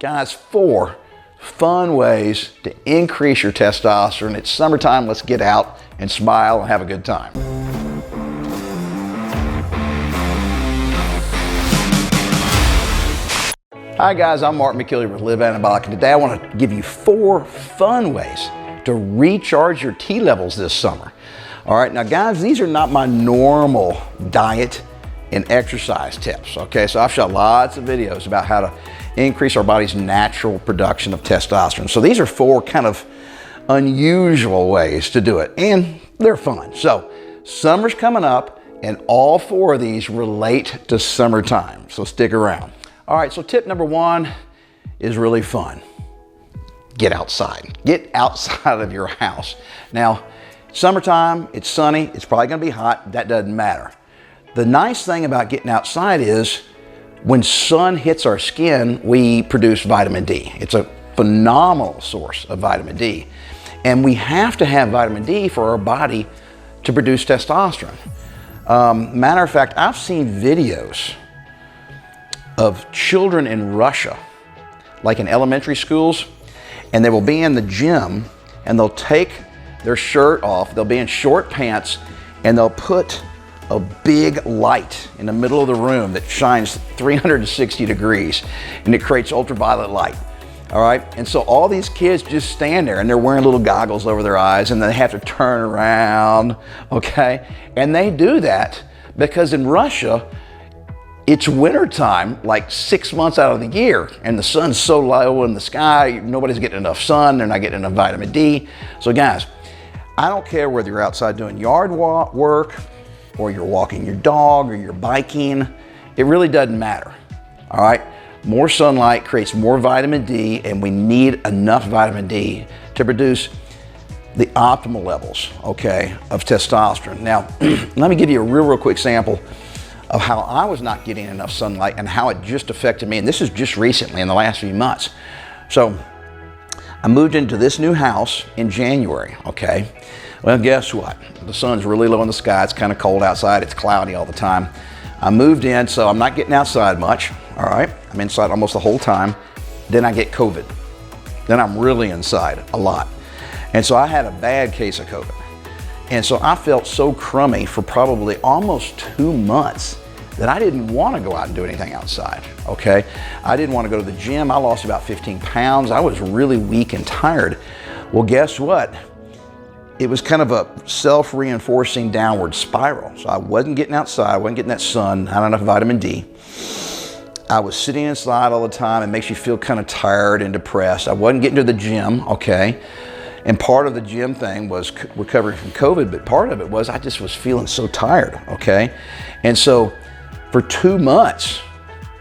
Guys, 4 fun ways to increase your testosterone. It's summertime. Let's get out and smile and have a good time. Hi guys, I'm Mark McKillian with Live Anabolic, and today I want to give you 4 fun ways to recharge your T levels this summer. All right, now guys, these are not my normal diet and exercise tips, okay? So I've shot lots of videos about how to increase our body's natural production of testosterone. So these are 4 kind of unusual ways to do it, and they're fun. So summer's coming up, and all 4 of these relate to summertime, so stick around. All right, so tip number 1 is really fun. Get outside. Get outside of your house. Now, summertime, it's sunny, it's probably gonna be hot, that doesn't matter. The nice thing about getting outside is when sun hits our skin, we produce vitamin D. It's a phenomenal source of vitamin D. And we have to have vitamin D for our body to produce testosterone. Matter of fact, I've seen videos of children in Russia, like in elementary schools, and they will be in the gym and they'll take their shirt off, they'll be in short pants, and they'll put a big light in the middle of the room that shines 360 degrees, and it creates ultraviolet light. All right, and so all these kids just stand there and they're wearing little goggles over their eyes and they have to turn around, okay? And they do that because in Russia, it's wintertime, like 6 months out of the year, and the sun's so low in the sky, nobody's getting enough sun, they're not getting enough vitamin D. So guys, I don't care whether you're outside doing yard work, or you're walking your dog, or you're biking, it really doesn't matter, all right? More sunlight creates more vitamin D, and we need enough vitamin D to produce the optimal levels, okay, of testosterone. Now, let me give you a real quick sample of how I was not getting enough sunlight and how it just affected me. And this is just recently, in the last few months. So I moved into this new house in January, okay? Well, guess what? The sun's really low in the sky. It's kind of cold outside. It's cloudy all the time. I moved in, so I'm not getting outside much, all right? I'm inside almost the whole time. Then I get COVID. Then I'm really inside a lot. And so I had a bad case of COVID. And so I felt so crummy for probably almost 2 months that I didn't want to go out and do anything outside, okay? I didn't want to go to the gym. I lost about 15 pounds. I was really weak and tired. Well, guess what? It was kind of a self-reinforcing downward spiral. So I wasn't getting outside, I wasn't getting that sun, not enough vitamin D. I was sitting inside all the time. It makes you feel kind of tired and depressed. I wasn't getting to the gym, okay? And part of the gym thing was recovering from COVID, but part of it was I just was feeling so tired, okay? And so for 2 months,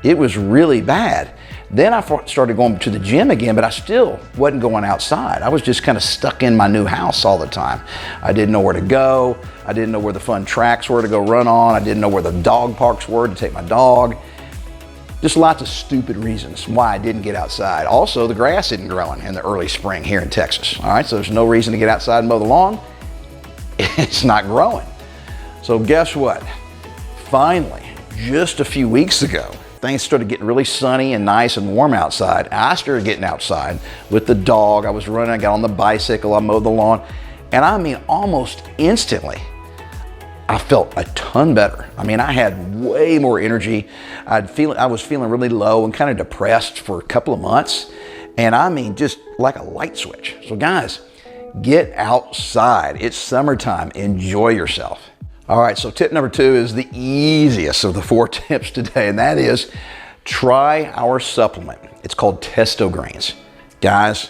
it was really bad. Then I started going to the gym again, but I still wasn't going outside. I was just kind of stuck in my new house all the time. I didn't know where to go. I didn't know where the fun tracks were to go run on. I didn't know where the dog parks were to take my dog. Just lots of stupid reasons why I didn't get outside. Also, the grass isn't growing in the early spring here in Texas, all right? So there's no reason to get outside and mow the lawn. It's not growing. So guess what? Finally, just a few weeks ago, things started getting really sunny and nice and warm outside. I started getting outside with the dog. I was running, I got on the bicycle, I mowed the lawn. And I mean, almost instantly, I felt a ton better. I mean, I had way more energy. I was feeling really low and kind of depressed for a couple of months. And I mean, just like a light switch. So guys, get outside. It's summertime. Enjoy yourself. All right, so tip number 2 is the easiest of the 4 tips today, and that is try our supplement. It's called TestoGreens. Guys,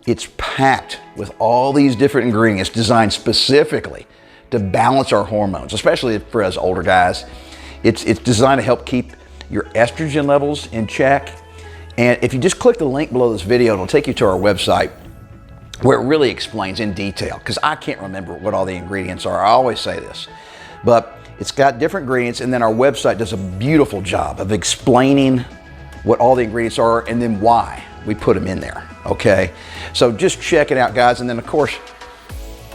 it's packed with all these different ingredients designed specifically to balance our hormones, especially for us older guys. It's designed to help keep your estrogen levels in check. And if you just click the link below this video, it'll take you to our website where it really explains in detail, because I can't remember what all the ingredients are. I always say this, but it's got different ingredients, and then our website does a beautiful job of explaining what all the ingredients are and then why we put them in there, okay? So just check it out, guys. And then of course,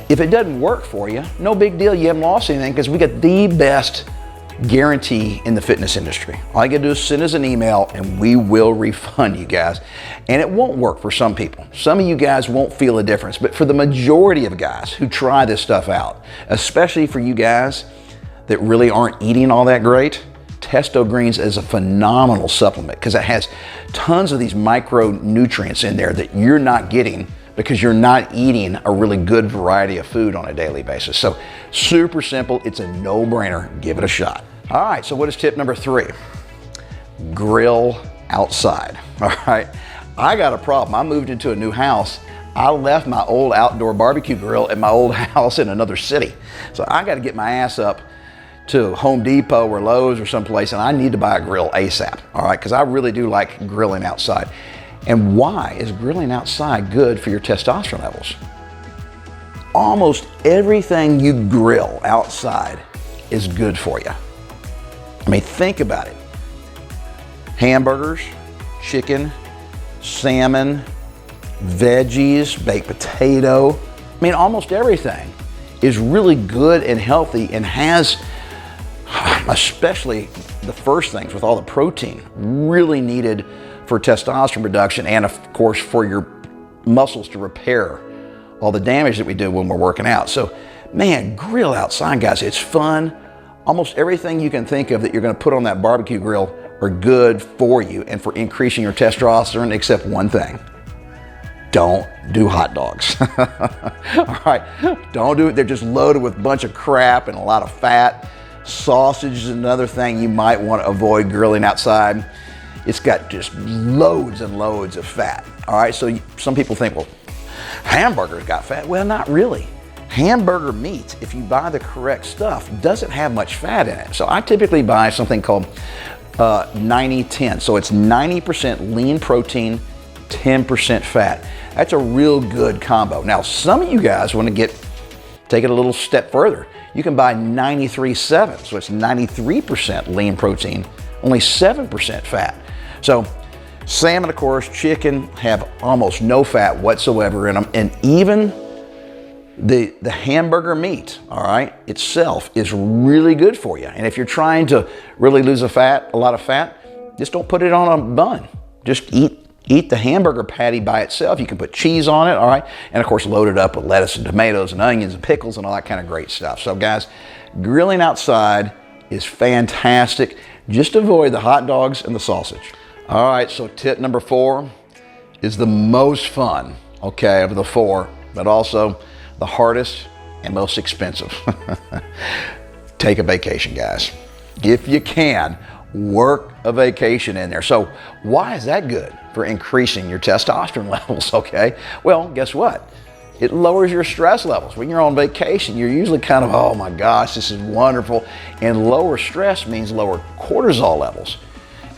if it doesn't work for you, no big deal, you haven't lost anything, because we got the best guarantee in the fitness industry. All you gotta do is send us an email and we will refund you guys. And it won't work for some people. Some of you guys won't feel a difference, but for the majority of guys who try this stuff out, especially for you guys that really aren't eating all that great, TestoGreens is a phenomenal supplement because it has tons of these micronutrients in there that you're not getting because you're not eating a really good variety of food on a daily basis. So super simple, it's a no-brainer, give it a shot. All right, so what is tip number 3? Grill outside, all right? I got a problem, I moved into a new house. I left my old outdoor barbecue grill at my old house in another city. So I gotta get my ass up to Home Depot or Lowe's or someplace and I need to buy a grill ASAP, all right? Because I really do like grilling outside. And why is grilling outside good for your testosterone levels? Almost everything you grill outside is good for you. I mean, think about it. Hamburgers, chicken, salmon, veggies, baked potato. I mean, almost everything is really good and healthy and has, especially the first things with all the protein, really needed for testosterone production and of course for your muscles to repair all the damage that we do when we're working out. So man, grill outside, guys, it's fun. Almost everything you can think of that you're gonna put on that barbecue grill are good for you and for increasing your testosterone, except one thing. Don't do hot dogs. All right, don't do it. They're just loaded with a bunch of crap and a lot of fat. Sausage is another thing you might want to avoid grilling outside. It's got just loads and loads of fat. All right, so some people think, well, hamburgers got fat. Well, not really. Hamburger meat, if you buy the correct stuff, doesn't have much fat in it. So I typically buy something called 90-10. So it's 90% lean protein, 10% fat. That's a real good combo. Now, some of you guys want to take it a little step further. You can buy 93-7, so it's 93% lean protein, only 7% fat. So salmon, of course, chicken have almost no fat whatsoever in them, and even the hamburger meat, all right, itself is really good for you. And if you're trying to really lose a lot of fat, just don't put it on a bun. Just eat the hamburger patty by itself. You can put cheese on it, all right, and of course load it up with lettuce and tomatoes and onions and pickles and all that kind of great stuff. So guys, grilling outside is fantastic. Just avoid the hot dogs and the sausage. All right, so tip number 4 is the most fun, okay, of the 4, but also the hardest and most expensive. Take a vacation, guys. If you can, work a vacation in there. So why is that good for increasing your testosterone levels, okay? Well, guess what? It lowers your stress levels. When you're on vacation, you're usually kind of, oh my gosh, this is wonderful. And lower stress means lower cortisol levels.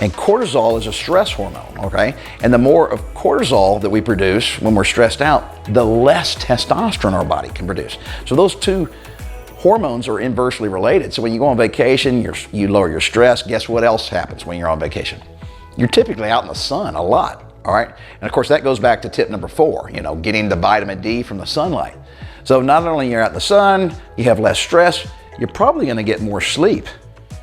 And cortisol is a stress hormone, okay? And the more of cortisol that we produce when we're stressed out, the less testosterone our body can produce. So those two hormones are inversely related. So when you go on vacation, you lower your stress. Guess what else happens when you're on vacation? You're typically out in the sun a lot, all right? And of course, that goes back to tip number 4, getting the vitamin D from the sunlight. So not only you're out in the sun, you have less stress, you're probably gonna get more sleep.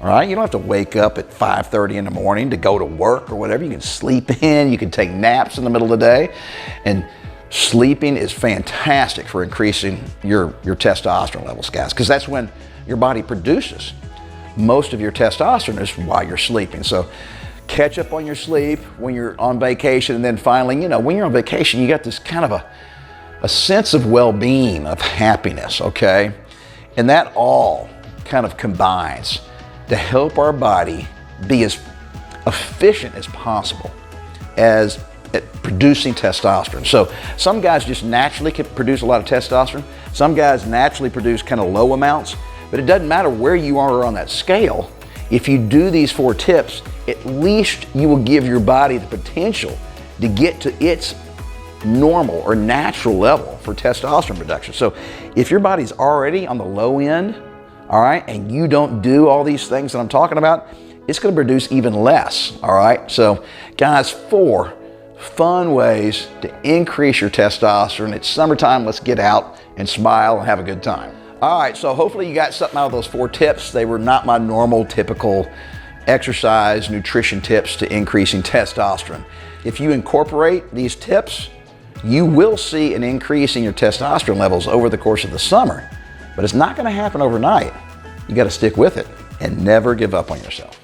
All right, you don't have to wake up at 5:30 in the morning to go to work or whatever. You can sleep in, you can take naps in the middle of the day. And sleeping is fantastic for increasing your testosterone levels, guys, because that's when your body produces most of your testosterone is while you're sleeping. So catch up on your sleep when you're on vacation. And then finally, when you're on vacation, you got this kind of a sense of well-being, of happiness, okay? And that all kind of combines to help our body be as efficient as possible at producing testosterone. So some guys just naturally can produce a lot of testosterone. Some guys naturally produce kind of low amounts, but it doesn't matter where you are on that scale. If you do these 4 tips, at least you will give your body the potential to get to its normal or natural level for testosterone production. So if your body's already on the low end, all right, and you don't do all these things that I'm talking about, it's going to produce even less, all right? So guys, 4 fun ways to increase your testosterone. It's summertime, let's get out and smile and have a good time. All All right, so hopefully you got something out of those 4 tips. They were not my normal, typical exercise, nutrition tips to increasing testosterone. If you incorporate these tips, you will see an increase in your testosterone levels over the course of the summer, but it's not gonna happen overnight. You gotta stick with it and never give up on yourself.